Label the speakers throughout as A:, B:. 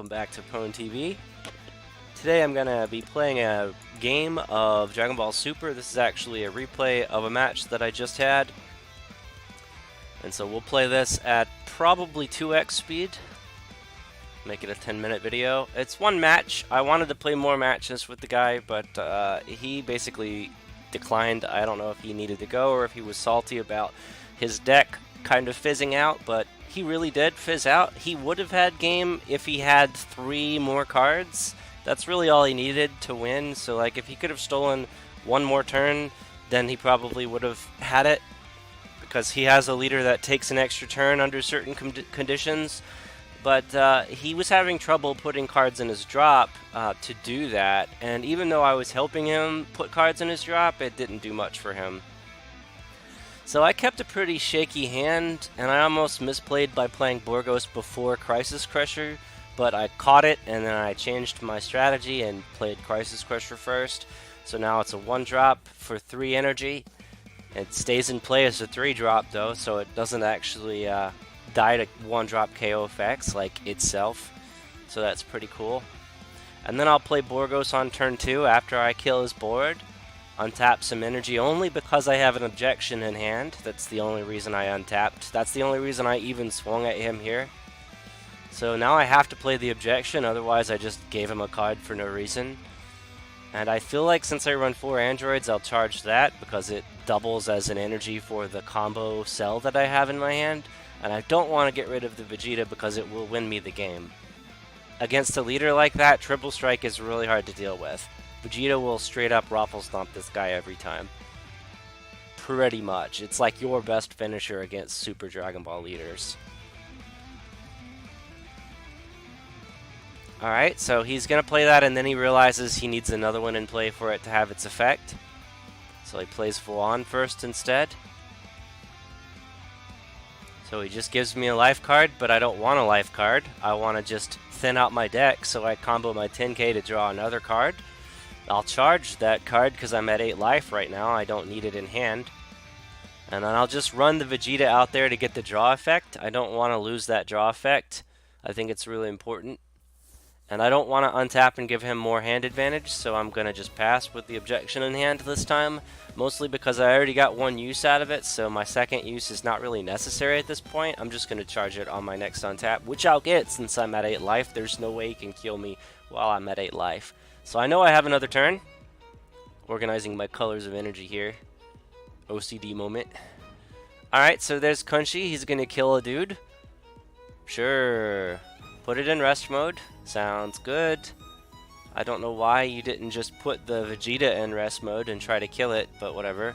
A: welcome back to Pwn TV. Today I'm gonna be playing a game of Dragon Ball Super. This is actually a replay of a match that I just had. And so we'll play this at probably 2x speed. Make it a 10-minute video. It's one match. I wanted to play more matches with the guy, but he basically declined. I don't know if he needed to go or if he was salty about his deck kind of fizzing out, but he really did fizz out. He would have had game if he had 3 more cards. That's really all he needed to win. So like if he could have stolen one more turn, then he probably would have had it, because he has a leader that takes an extra turn under certain conditions. But he was having trouble putting cards in his drop to do that, and even though I was helping him put cards in his drop, it didn't do much for him. So I kept a pretty shaky hand, and I almost misplayed by playing Borgos before Crisis Crusher, but I caught it, and then I changed my strategy and played Crisis Crusher first. So now it's a 1-drop for 3 energy. It stays in play as a 3-drop though, so it doesn't actually die to 1-drop KO effects like itself. So that's pretty cool. And then I'll play Borgos on turn 2 after I kill his board. Untap some energy only because I have an objection in hand. That's the only reason I untapped. That's the only reason I even swung at him here. So now I have to play the objection, otherwise I just gave him a card for no reason. And I feel like since I run 4 androids, I'll charge that because it doubles as an energy for the combo cell that I have in my hand. And I don't want to get rid of the Vegeta because it will win me the game. Against a leader like that, Triple Strike is really hard to deal with. Vegeta will straight up Raffle Stomp this guy every time. Pretty much. It's like your best finisher against Super Dragon Ball leaders. Alright, so he's going to play that, and then he realizes he needs another one in play for it to have its effect. So he plays Vuan first instead. So he just gives me a life card, but I don't want a life card. I want to just thin out my deck, so I combo my 10k to draw another card. I'll charge that card because I'm at 8 life right now. I don't need it in hand. And then I'll just run the Vegeta out there to get the draw effect. I don't want to lose that draw effect. I think it's really important. And I don't want to untap and give him more hand advantage, so I'm going to just pass with the objection in hand this time. Mostly because I already got 1 use out of it, so my second use is not really necessary at this point. I'm just going to charge it on my next untap, which I'll get since I'm at 8 life. There's no way he can kill me while I'm at 8 life. So I know I have another turn. Organizing my colors of energy here. OCD moment. Alright, so there's Kunshi. He's going to kill a dude. Sure. Put it in rest mode. Sounds good. I don't know why you didn't just put the Vegeta in rest mode and try to kill it, but whatever.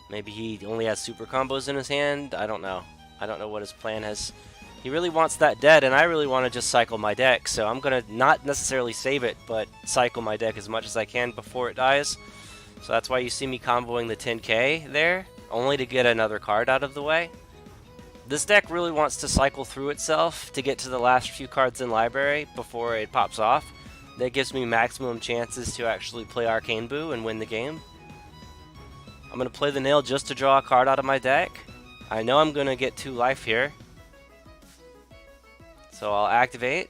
A: Maybe he only has super combos in his hand? I don't know. I don't know what his plan is. He really wants that dead, and I really want to just cycle my deck, so I'm going to not necessarily save it, but cycle my deck as much as I can before it dies. So that's why you see me comboing the 10k there, only to get another card out of the way. This deck really wants to cycle through itself to get to the last few cards in library before it pops off. That gives me maximum chances to actually play Arcane Boo and win the game. I'm going to play the Nail just to draw a card out of my deck. I know I'm going to get 2 life here. So I'll activate.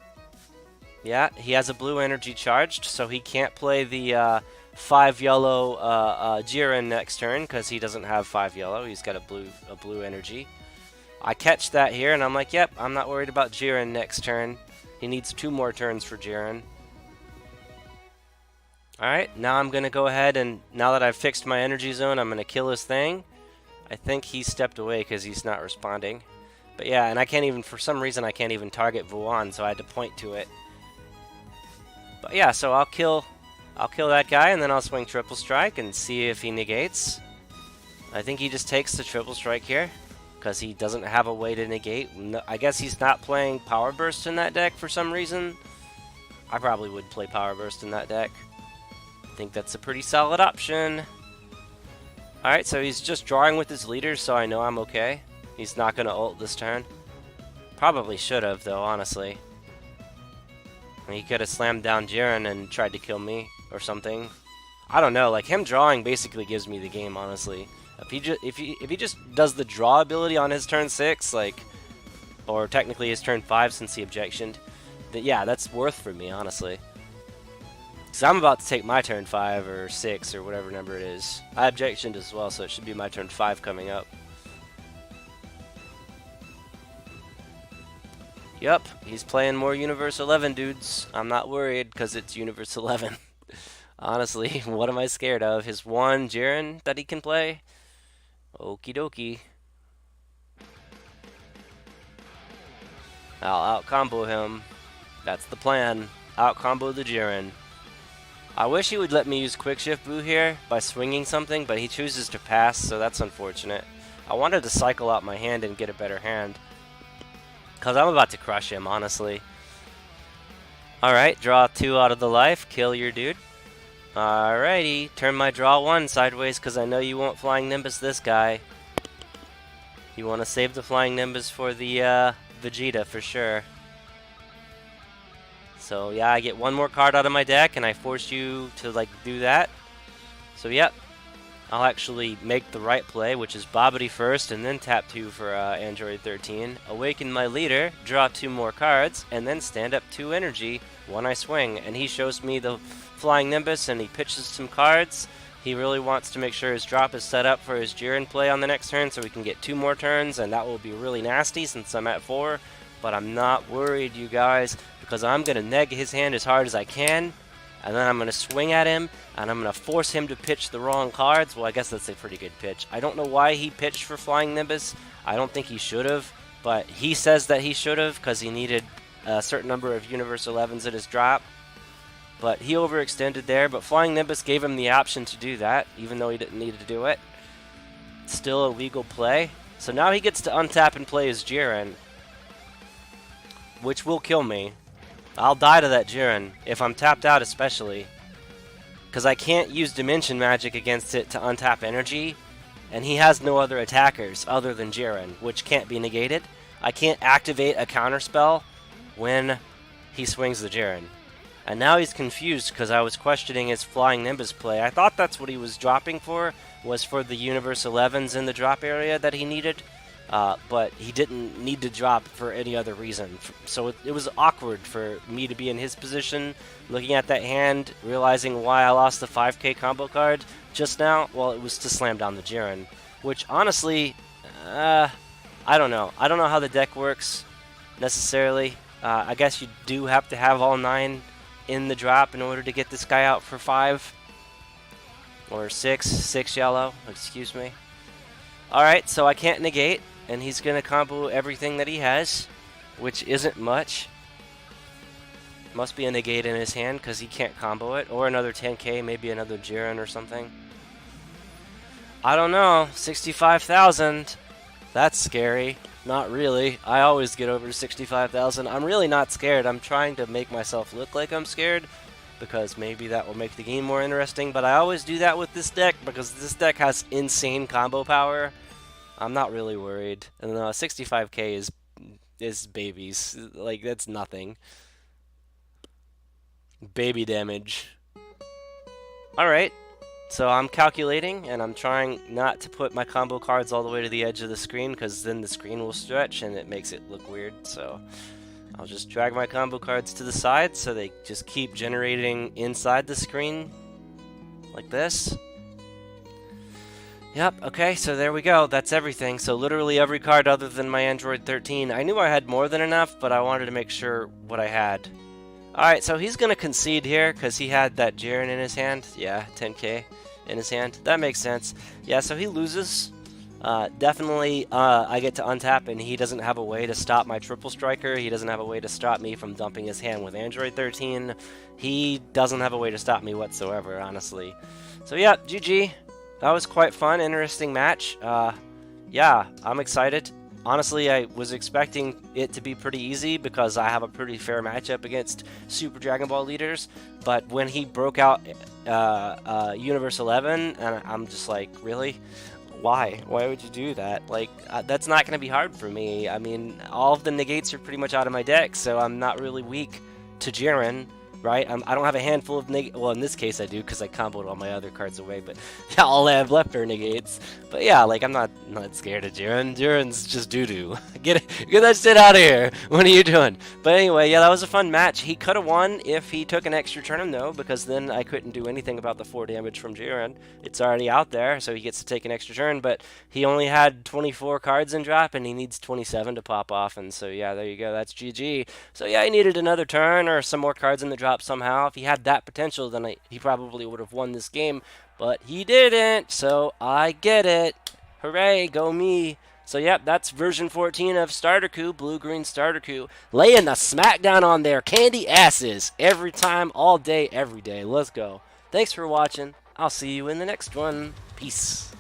A: Yeah, he has a blue energy charged, so he can't play the 5 yellow Jiren next turn because he doesn't have 5 yellow. He's got a blue energy. I catch that here, and I'm like, yep, I'm not worried about Jiren next turn. He needs 2 more turns for Jiren. Alright, now I'm going to go ahead, and now that I've fixed my energy zone, I'm going to kill his thing. I think he stepped away because he's not responding. But yeah, and I can't even, for some reason, I can't even target Vuan, so I had to point to it. But yeah, so I'll kill that guy, and then I'll swing Triple Strike and see if he negates. I think he just takes the Triple Strike here, because he doesn't have a way to negate. No, I guess he's not playing Power Burst in that deck for some reason. I probably would play Power Burst in that deck. I think that's a pretty solid option. Alright, so he's just drawing with his leaders, so I know I'm okay. He's not going to ult this turn. Probably should have, though, honestly. He could have slammed down Jiren and tried to kill me or something. I don't know. Like, him drawing basically gives me the game, honestly. If he just does the draw ability on his turn 6, like, or technically his turn 5 since he objectioned, yeah, that's worth for me, honestly. So I'm about to take my turn 5 or 6 or whatever number it is. I objectioned as well, so it should be my turn 5 coming up. Yep, he's playing more Universe 11 dudes. I'm not worried because it's Universe 11. Honestly, what am I scared of? His one Jiren that he can play? Okie dokie. I'll out-combo him. That's the plan. Out-combo the Jiren. I wish he would let me use Quick Shift Boo here by swinging something, but he chooses to pass, so that's unfortunate. I wanted to cycle out my hand and get a better hand, because I'm about to crush him, honestly. Alright, draw 2 out of the life, kill your dude. Alrighty, turn my draw 1 sideways, because I know you won't Flying Nimbus this guy. You want to save the Flying Nimbus for the Vegeta, for sure. So yeah, I get 1 more card out of my deck, and I force you to like do that. So yep, I'll actually make the right play, which is Bobbity first, and then tap 2 for Android 13. Awaken my leader, draw 2 more cards, and then stand up 2 energy when I swing. And he shows me the Flying Nimbus, and he pitches some cards. He really wants to make sure his drop is set up for his Jiren play on the next turn, so we can get 2 more turns, and that will be really nasty since I'm at 4. But I'm not worried, you guys, because I'm going to neg his hand as hard as I can, and then I'm going to swing at him, and I'm going to force him to pitch the wrong cards. Well, I guess that's a pretty good pitch. I don't know why he pitched for Flying Nimbus. I don't think he should have, but he says that he should have because he needed a certain number of Universe 11s in his drop. But he overextended there, but Flying Nimbus gave him the option to do that, even though he didn't need to do it. Still a legal play. So now he gets to untap and play his Jiren, which will kill me. I'll die to that Jiren, if I'm tapped out especially. Because I can't use Dimension Magic against it to untap energy, and he has no other attackers other than Jiren, which can't be negated. I can't activate a counterspell when he swings the Jiren. And now he's confused because I was questioning his Flying Nimbus play. I thought that's what he was dropping for, was for the Universe 11s in the drop area that he needed. But he didn't need to drop for any other reason. So it was awkward for me to be in his position, looking at that hand, realizing why I lost the 5k combo card just now. Well, it was to slam down the Jiren, which honestly, I don't know. I don't know how the deck works necessarily. I guess you do have to have all 9 in the drop in order to get this guy out for 5. Or 6 yellow, excuse me. Alright, so I can't negate. And he's going to combo everything that he has, which isn't much. Must be a negate in his hand because he can't combo it. Or another 10k, maybe another Jiren or something. I don't know. 65,000. That's scary. Not really. I always get over 65,000. I'm really not scared. I'm trying to make myself look like I'm scared, because maybe that will make the game more interesting. But I always do that with this deck because this deck has insane combo power. I'm not really worried. And 65k is babies. Like, that's nothing. Baby damage. Alright. So I'm calculating, and I'm trying not to put my combo cards all the way to the edge of the screen, because then the screen will stretch and it makes it look weird. So I'll just drag my combo cards to the side so they just keep generating inside the screen. Like this. Yep, okay, so there we go. That's everything. So literally every card other than my Android 13. I knew I had more than enough, but I wanted to make sure what I had. Alright, so he's going to concede here because he had that Jiren in his hand. Yeah, 10k in his hand. That makes sense. Yeah, so he loses. Definitely I get to untap, and he doesn't have a way to stop my triple striker. He doesn't have a way to stop me from dumping his hand with Android 13. He doesn't have a way to stop me whatsoever, honestly. So yeah, GG. That was quite fun, interesting match. Yeah, I'm excited. Honestly, I was expecting it to be pretty easy because I have a pretty fair matchup against Super Dragon Ball leaders. But when he broke out Universe 11, and I'm just like, really? Why? Why would you do that? Like, that's not going to be hard for me. I mean, all of the negates are pretty much out of my deck, so I'm not really weak to Jiren. right? I don't have a handful of well, in this case I do because I comboed all my other cards away, but yeah, all I have left are negates. But yeah, like I'm not scared of Jiren. Jiren's just doo-doo. Get that shit out of here. What are you doing? But anyway, yeah, that was a fun match. He could have won if he took an extra turn though, because then I couldn't do anything about the 4 damage from Jiren. It's already out there, so he gets to take an extra turn, but he only had 24 cards in drop and he needs 27 to pop off, and so yeah, there you go. That's GG. So yeah, he needed another turn or some more cards in the drop somehow. If he had that potential, then he probably would have won this game, but he didn't, so I get it. Hooray, go me. So yep, that's version 14 of Starterku, blue-green Starterku, laying the smackdown on their candy asses every time, all day, every day. Let's go. Thanks for watching. I'll see you in the next one. Peace.